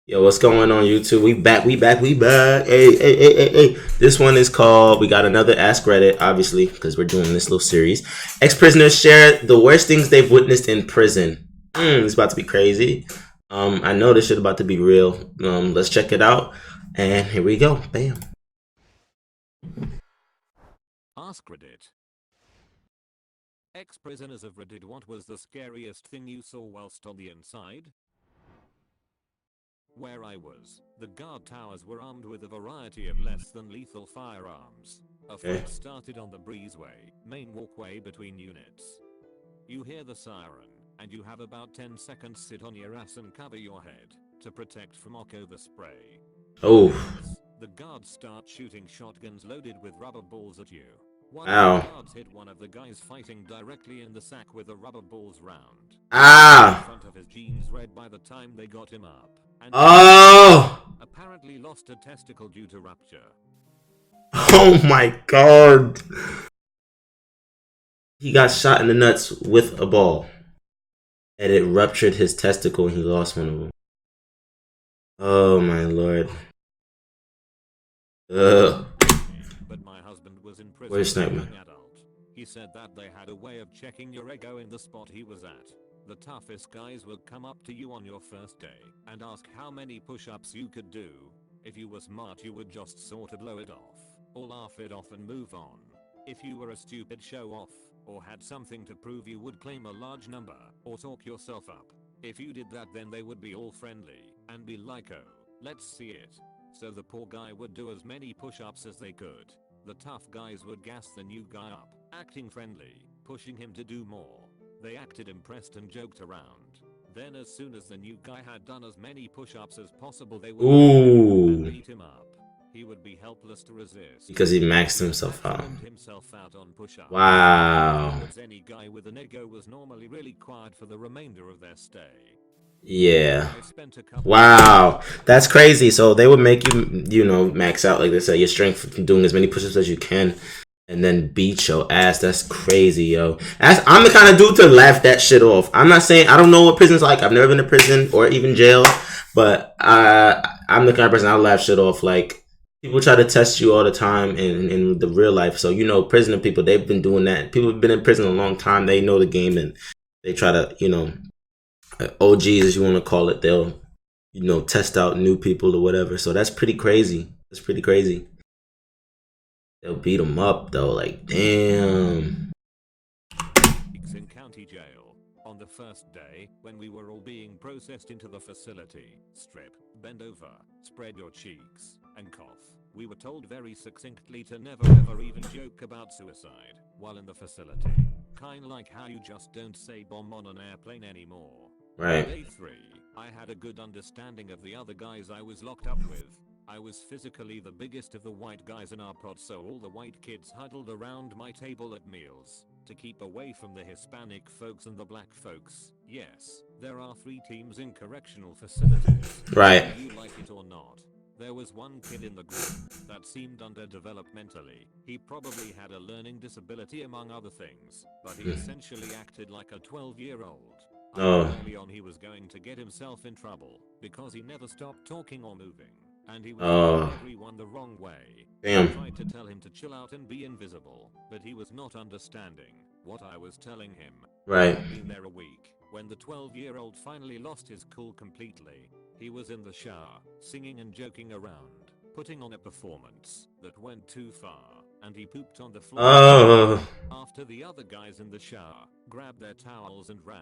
Yo, what's going on YouTube? We back, we back, we back. Hey, hey, hey, hey, hey. This one is called, we got another Ask Reddit, obviously, because we're doing this little series. Ex-prisoners share the worst things they've witnessed in prison. It's about to be crazy. I know this shit about to be real. Let's check it out. And here we go. Bam. Ask Reddit. Ex-prisoners of Reddit, what was the scariest thing you saw whilst on the inside? Where I was, the guard towers were armed with a variety of less than lethal firearms. A fight started on the breezeway, main walkway between units. You hear the siren, and you have about 10 seconds sit on your ass and cover your head, to protect from over spray. Oh. The guards start shooting shotguns loaded with rubber balls at you. One Ow. of the guards hit one of the guys fighting directly in the sack with a rubber balls round. Ah. In front of his jeans red by the time they got him up. And apparently lost a testicle due to rupture. Oh my god. He got shot in the nuts with a ball. And it ruptured his testicle and he lost one of them. Oh my lord. Ugh. But my husband was in prison Where's as a Sniper? young adult. He said that they had a way of checking your ego in the spot he was at. The toughest guys would come up to you on your first day and ask how many push-ups you could do. If you were smart, you would just sort of blow it off, or laugh it off and move on. If you were a stupid show-off, or had something to prove, you would claim a large number, or talk yourself up. If you did that, then they would be all friendly, and be like, oh, let's see it. So the poor guy would do as many push-ups as they could. The tough guys would gas the new guy up, acting friendly, pushing him to do more. They acted impressed and joked around. Then as soon as the new guy had done as many push-ups as possible, they would beat him up. He would be helpless to resist. Because he maxed himself out. On push-ups. Wow. Any guy with an ego was normally really quiet for the remainder of their stay. Yeah. Wow. That's crazy. So they would make you, max out, like they say, your strength from doing as many push-ups as you can. And then beat your ass. That's crazy, yo. I'm the kind of dude to laugh that shit off. I'm not saying, I don't know what prison's like. I've never been to prison or even jail. But I'm the kind of person I'll laugh shit off. Like, people try to test you all the time in the real life. So, prison people, they've been doing that. People have been in prison a long time. They know the game and they try to, OGs, as you want to call it, they'll, test out new people or whatever. So that's pretty crazy. That's pretty crazy. They'll beat them up though, like damn. In county jail. On the first day, when we were all being processed into the facility, strip, bend over, spread your cheeks, and cough. We were told very succinctly to never ever even joke about suicide while in the facility. Kinda like how you just don't say bomb on an airplane anymore. Right. Day 3, I had a good understanding of the other guys I was locked up with. I was physically the biggest of the white guys in our pod, so all the white kids huddled around my table at meals to keep away from the Hispanic folks and the black folks. Yes, there are 3 teams in correctional facilities. Right. Whether you like it or not. There was one kid in the group that seemed underdeveloped mentally. He probably had a learning disability among other things, but he essentially acted like a 12-year-old. Early on he was going to get himself in trouble because he never stopped talking or moving. And he was rubbing everyone the wrong way. Damn. I tried to tell him to chill out and be invisible, but he was not understanding what I was telling him. Right. I'd been there a week. When the 12-year-old finally lost his cool completely, he was in the shower, singing and joking around, putting on a performance that went too far, and he pooped on the floor. After the other guys in the shower grabbed their towels and ran,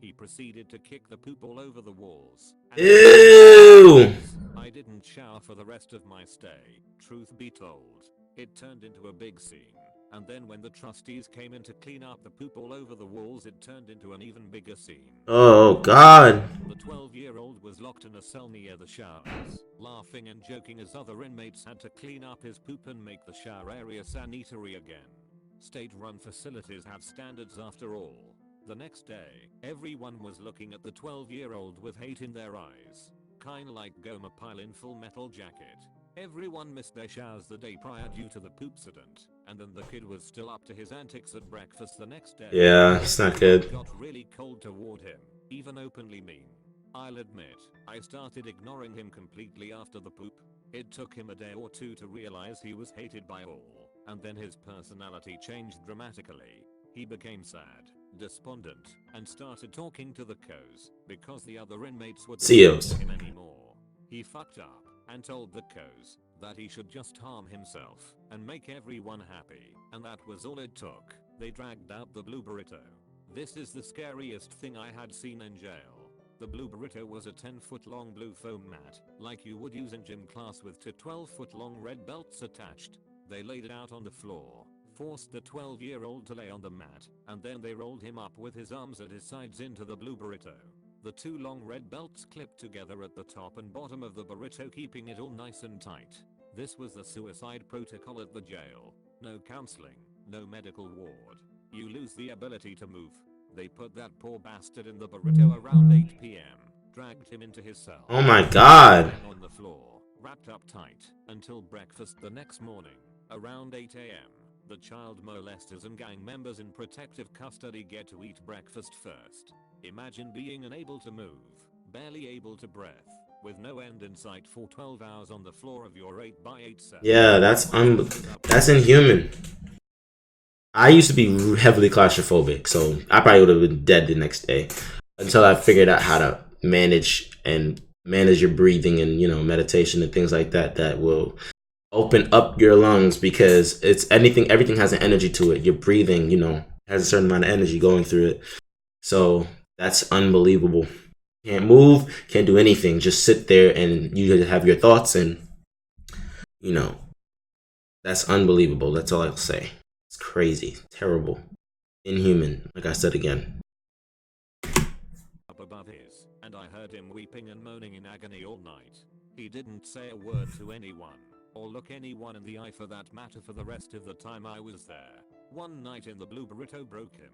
he proceeded to kick the poop all over the walls. Ew! I didn't shower for the rest of my stay, truth be told. It turned into a big scene. And then when the trustees came in to clean up the poop all over the walls, it turned into an even bigger scene. Oh, God. The 12-year-old was locked in a cell near the showers, laughing and joking as other inmates had to clean up his poop and make the shower area sanitary again. State-run facilities have standards after all. The next day, everyone was looking at the 12-year-old with hate in their eyes. Kinda like Gomer Pyle in Full Metal Jacket. Everyone missed their showers the day prior due to the poop incident, and then the kid was still up to his antics at breakfast the next day. Yeah, it's not good. Got really cold toward him, even openly mean. I'll admit, I started ignoring him completely after the poop. It took him a day or two to realize he was hated by all, and then his personality changed dramatically. He became sad, despondent, and started talking to the co's because the other inmates wouldn't COs. him anymore. He fucked up and told the co's that he should just harm himself and make everyone happy, and that was all it took. They dragged out the blue burrito. This is the scariest thing I had seen in jail. The blue burrito was a 10-foot long blue foam mat, like you would use in gym class with two 12-foot long red belts attached. They laid it out on the floor, forced the 12-year-old to lay on the mat, and then they rolled him up with his arms at his sides into the blue burrito. The two long red belts clipped together at the top and bottom of the burrito, keeping it all nice and tight. This was the suicide protocol at the jail. No counseling, no medical ward. You lose the ability to move. They put that poor bastard in the burrito around 8 p.m., dragged him into his cell. Oh my god. On the floor, wrapped up tight, until breakfast the next morning. Around 8 a.m., the child molesters and gang members in protective custody get to eat breakfast first. Imagine being unable to move, barely able to breathe, with no end in sight for 12 hours on the floor of your 8x8 cell. Yeah, that's inhuman. I used to be heavily claustrophobic, so I probably would have been dead the next day until I figured out how to manage your breathing and, you know, meditation and things like that that will open up your lungs, because everything has an energy to it. Your breathing, you know, has a certain amount of energy going through it. So that's unbelievable. Can't move, can't do anything. Just sit there and you have your thoughts, and, you know, that's unbelievable. That's all I'll say. It's crazy, terrible, inhuman, like I said again. Up above his, and I heard him weeping and moaning in agony all night. He didn't say a word to anyone, or look anyone in the eye for that matter for the rest of the time I was there. One night in the blue burrito broke him.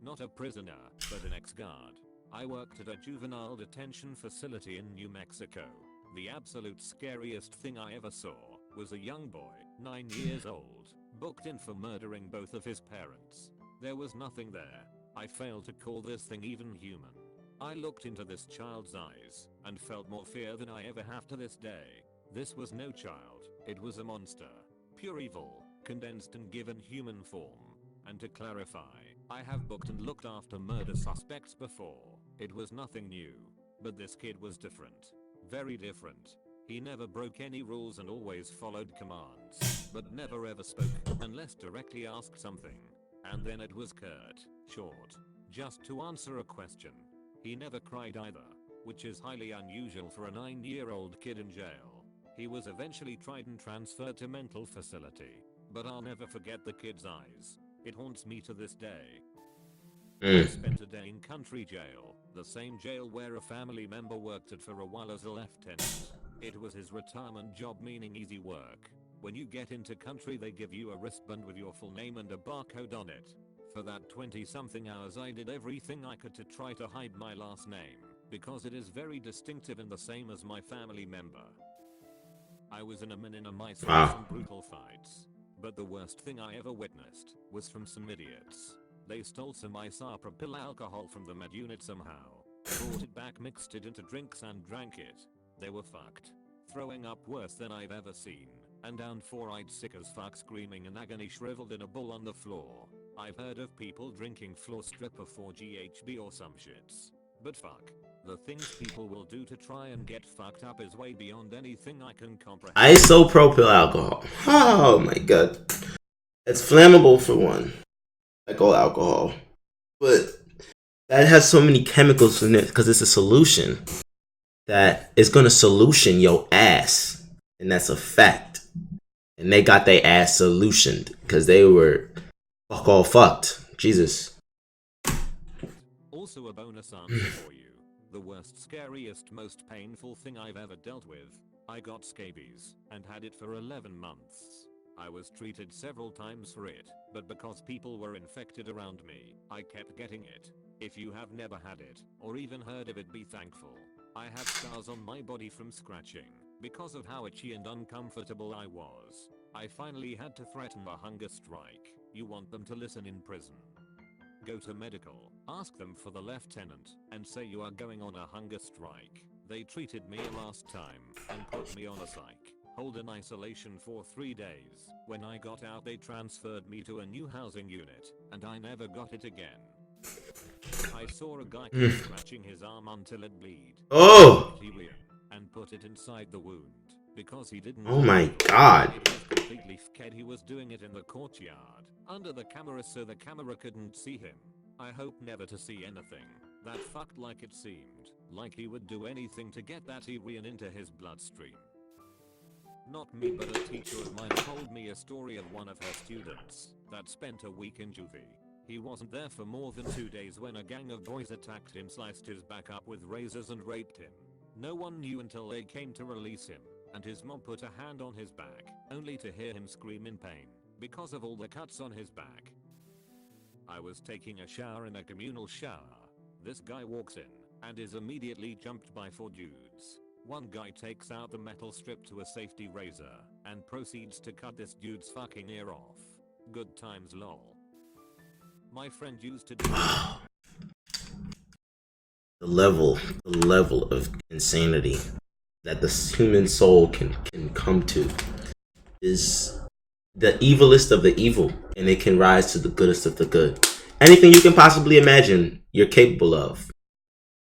Not a prisoner, but an ex-guard. I worked at a juvenile detention facility in New Mexico. The absolute scariest thing I ever saw was a young boy, 9 years old, booked in for murdering both of his parents. There was nothing there. I failed to call this thing even human. I looked into this child's eyes and felt more fear than I ever have to this day. This was no child, it was a monster. Pure evil, condensed and given human form. And to clarify, I have booked and looked after murder suspects before. It was nothing new. But this kid was different. Very different. He never broke any rules and always followed commands, but never ever spoke unless directly asked something. And then it was curt, short, just to answer a question. He never cried either, which is highly unusual for a 9-year-old kid in jail. He was eventually tried and transferred to mental facility, but I'll never forget the kid's eyes. It haunts me to this day. I spent a day in country jail, the same jail where a family member worked at for a while as a lieutenant. It was his retirement job, meaning easy work. When you get into country, they give you a wristband with your full name and a barcode on it. For that 20-something hours I did everything I could to try to hide my last name, because it is very distinctive and the same as my family member. I was in a mice with some brutal fights. But the worst thing I ever witnessed was from some idiots. They stole some isopropyl alcohol from the med unit somehow, brought it back, mixed it into drinks and drank it. They were fucked. Throwing up worse than I've ever seen, and down 4-eyed sick as fuck, screaming in agony, shriveled in a ball on the floor. I've heard of people drinking floor stripper for GHB or some shits. But fuck. The things people will do to try and get fucked up is way beyond anything I can comprehend. Isopropyl alcohol. Oh my god. It's flammable for one. Like all alcohol. But that has so many chemicals in it because it's a solution that is going to solution your ass. And that's a fact. And they got their ass solutioned because they were all fucked. Jesus. Also a bonus answer for you. The worst, scariest, most painful thing I've ever dealt with. I got scabies and had it for 11 months. I was treated several times for it, but because people were infected around me, I kept getting it. If you have never had it, or even heard of it, be thankful. I have scars on my body from scratching, because of how itchy and uncomfortable I was. I finally had to threaten a hunger strike. You want them to listen in prison? Go to medical, ask them for the lieutenant, and say you are going on a hunger strike. They treated me last time and put me on a psych hold in isolation for 3 days. When I got out they transferred me to a new housing unit, and I never got it again. I saw a guy scratching his arm until it bleed. Oh! And put it inside the wound. Because he didn't. Oh my god. It was completely scared. He was doing it in the courtyard, under the camera so the camera couldn't see him. I hope never to see anything that fucked like it seemed. Like he would do anything to get that Iran into his bloodstream. Not me, but a teacher of mine told me a story of one of her students that spent a week in juvie. He wasn't there for more than 2 days when a gang of boys attacked him, sliced his back up with razors and raped him. No one knew until they came to release him, and his mom put a hand on his back, only to hear him scream in pain because of all the cuts on his back. I was taking a shower in a communal shower. This guy walks in and is immediately jumped by 4 dudes. One guy takes out the metal strip to a safety razor and proceeds to cut this dude's fucking ear off. Good times lol. My friend used to do the level of insanity that the human soul can come to is the evilest of the evil, and it can rise to the goodest of the good. Anything you can possibly imagine, you're capable of.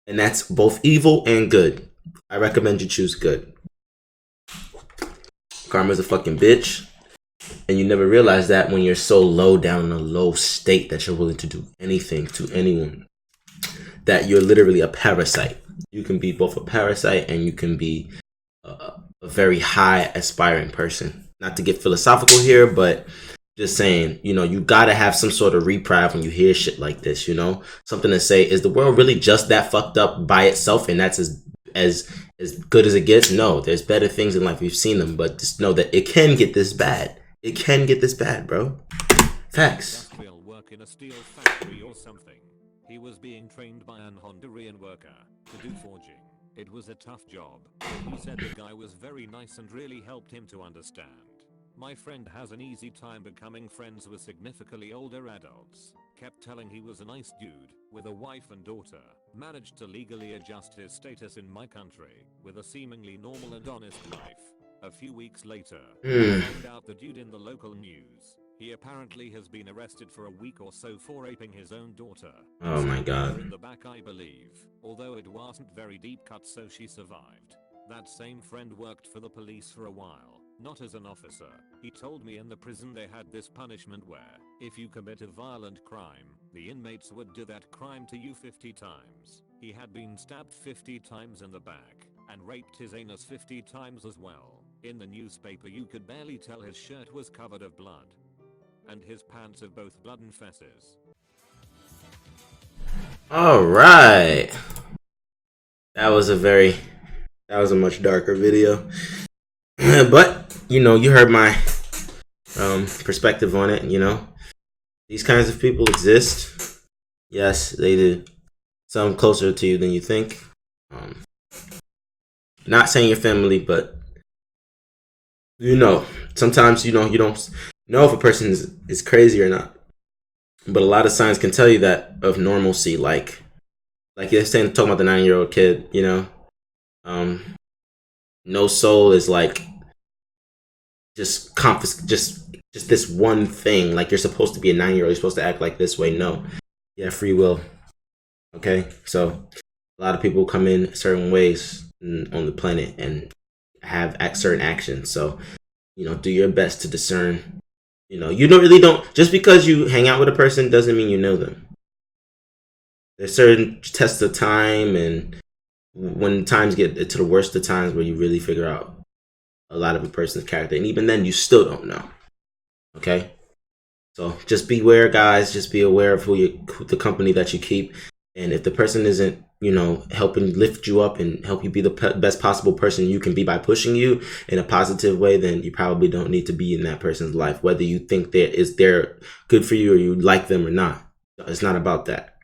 And that's both evil and good. I recommend you choose good. Karma's a fucking bitch. And you never realize that when you're so low down in a low state that you're willing to do anything to anyone. That you're literally a parasite. You can be both a parasite and you can be a very high aspiring person. Not to get philosophical here, but just saying, you know, you gotta have some sort of reprieve when you hear shit like this, you know? Something to say, is the world really just that fucked up by itself and that's as good as it gets? No, there's better things in life. We've seen them, but just know that it can get this bad. It can get this bad, bro. Facts. Industrial work in a steel factory or something. He was being trained by an Honduran worker to do forging. It was a tough job. He said the guy was very nice and really helped him to understand. My friend has an easy time becoming friends with significantly older adults. Kept telling he was a nice dude with a wife and daughter. Managed to legally adjust his status in my country with a seemingly normal and honest life. A few weeks later, I found out the dude in the local news. He apparently has been arrested for a week or so for raping his own daughter. Oh my god. In the back, I believe, although it wasn't very deep cut, so she survived. That same friend worked for the police for a while, not as an officer. He told me in the prison they had this punishment where, if you commit a violent crime, the inmates would do that crime to you 50 times. He had been stabbed 50 times in the back, and raped his anus 50 times as well. In the newspaper you could barely tell his shirt was covered of blood. And his pants of both blood and fesses. Alright. That was a much darker video. But, you know, you heard my perspective on it, you know. These kinds of people exist. Yes, they do. Some closer to you than you think. Not saying your family, but you know, sometimes you don't know if a person is crazy or not. But a lot of signs can tell you that of normalcy, like you're saying, talking about the 9-year-old kid, you know. No soul is like just this one thing. Like you're supposed to be a 9-year-old, you're supposed to act like this way. No. You have free will. Okay? So a lot of people come in certain ways on the planet and have certain actions. So, you know, do your best to discern. You know, you don't just because you hang out with a person doesn't mean you know them. There's certain tests of time, and when times get to the worst of times where you really figure out a lot of a person's character, and even then you still don't know. Okay? So just beware, guys. Just be aware of the company that you keep. And if the person isn't, you know, helping lift you up and help you be the best possible person you can be by pushing you in a positive way, then you probably don't need to be in that person's life, whether you think they're good for you or you like them or not. It's not about that.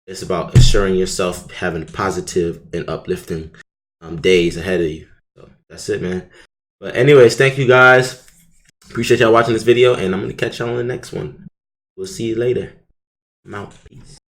It's about assuring yourself having positive and uplifting days ahead of you. So that's it, man. But anyways, thank you guys. Appreciate y'all watching this video, and I'm going to catch y'all on the next one. We'll see you later. Mouthpiece.